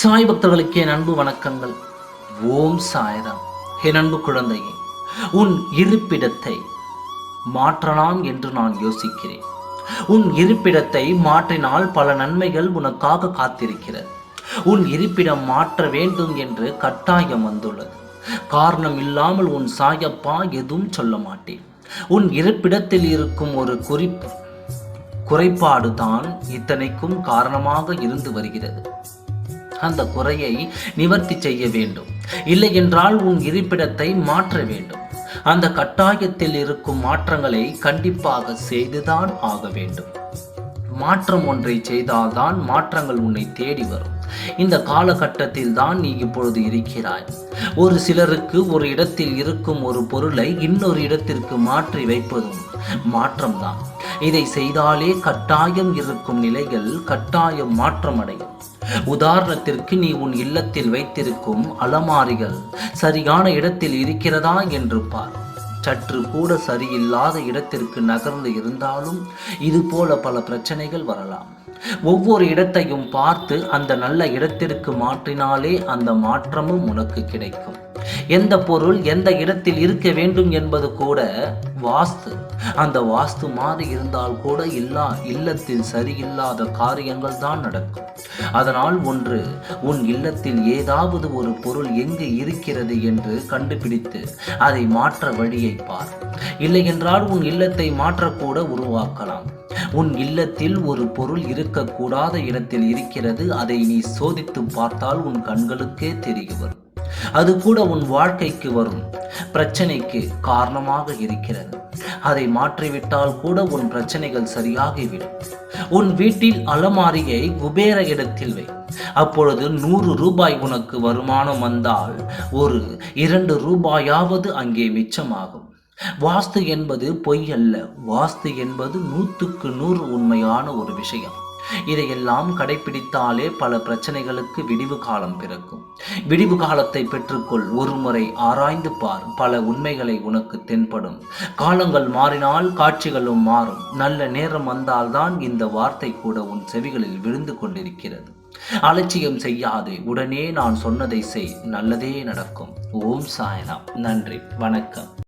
சாய் பக்தர்களுக்கு என் அன்பு வணக்கங்கள். ஓம் சாய்ராம். என் அன்பு குழந்தையே, உன் இருப்பிடத்தை மாற்றலாம் என்று நான் யோசிக்கிறேன். உன் இருப்பிடத்தை மாற்றினால் பல நன்மைகள் உனக்காக காத்திருக்கிறது. உன் இருப்பிடம் மாற்ற வேண்டும் என்று கட்டாயம் வந்துள்ளது. காரணம் இல்லாமல் உன் சாயப்பா எதுவும் சொல்ல மாட்டேன். உன் இருப்பிடத்தில் இருக்கும் ஒரு குறைபாடு தான் இத்தனைக்கும் காரணமாக இருந்து வருகிறது. அந்த குறையை நிவர்த்தி செய்ய வேண்டும். இல்லை என்றால் உன் இருப்பிடத்தை மாற்ற வேண்டும். அந்த கட்டாயத்தில் இருக்கும் மாற்றங்களை கண்டிப்பாக செய்துதான் ஆக வேண்டும். மாற்றம் ஒன்றை செய்தால்தான் மாற்றங்கள் உன்னை தேடி வரும். இந்த காலகட்டத்தில் தான் நீ இப்பொழுது இருக்கிறாய். ஒரு சிலருக்கு ஒரு இடத்தில் இருக்கும் ஒரு பொருளை இன்னொரு இடத்திற்கு மாற்றி வைப்பதும் மாற்றம்தான். இதை செய்தாலே கட்டாயம் இருக்கும் நிலைகள் கட்டாயம் மாற்றம் அடையும். உதாரணத்திற்கு, நீ உன் இல்லத்தில் வைத்திருக்கும் அலமாரிகள் சரியான இடத்தில் இருக்கிறதா என்று பார். சற்று கூட சரியில்லாத இடத்திற்கு நகர்ந்து இருந்தாலும் இது போல பல பிரச்சனைகள் வரலாம். ஒவ்வொரு இடத்தையும் பார்த்து அந்த நல்ல இடத்திற்கு மாற்றினாலே அந்த மாற்றமும் உனக்கு கிடைக்கும். எந்த பொருள் எந்த இடத்தில் இருக்க வேண்டும் என்பது கூட வாஸ்து. அந்த வாஸ்து மாறி இருந்தால் கூட இல்லத்தில் சரியில்லாத காரியங்கள் தான் நடக்கும். அதனால் ஒன்று, உன் இல்லத்தில் ஏதாவது ஒரு பொருள் எங்கு இருக்கிறது என்று கண்டுபிடித்து அதை மாற்ற வழியை பார். இல்லை என்றால் உன் இல்லத்தை மாற்றக்கூட உருவாக்கலாம். உன் இல்லத்தில் ஒரு பொருள் இருக்கக்கூடாத இடத்தில் இருக்கிறது. அதை நீ சோதித்து பார்த்தால் உன் கண்களுக்கே தெரிய வரும். அது கூட உன் வாழ்க்கைக்கு வரும் பிரச்சனைக்கு காரணமாக இருக்கிறது. அதை மாற்றிவிட்டால் கூட உன் பிரச்சனைகள் சரியாகிவிடும். உன் வீட்டில் அலமாரியை குபேர இடத்தில் வை. அப்பொழுது 100 ரூபாய் உனக்கு வருமானம் வந்தால் ஒரு 2 ரூபாயாவது அங்கே மிச்சமாகும். வாஸ்து என்பது பொய் அல்ல. வாஸ்து என்பது 100க்கு 100 உண்மையான ஒரு விஷயம். இதையெல்லாம் கடைபிடித்தாலே பல பிரச்சனைகளுக்கு விடிவு காலம் பிறக்கும். விடிவு காலத்தை பெற்றுக்கொள். ஒரு முறை ஆராய்ந்து பார். பல உண்மைகளை உனக்கு தென்படும். காலங்கள் மாறினால் காட்சிகளும் மாறும். நல்ல நேரம் வந்தால்தான் இந்த வார்த்தை கூட உன் செவிகளில் விழுந்து கொண்டிருக்கிறது. அலட்சியம் செய்யாதே. உடனே நான் சொன்னதை செய். நல்லதே நடக்கும். ஓம் சாய்ராம். நன்றி. வணக்கம்.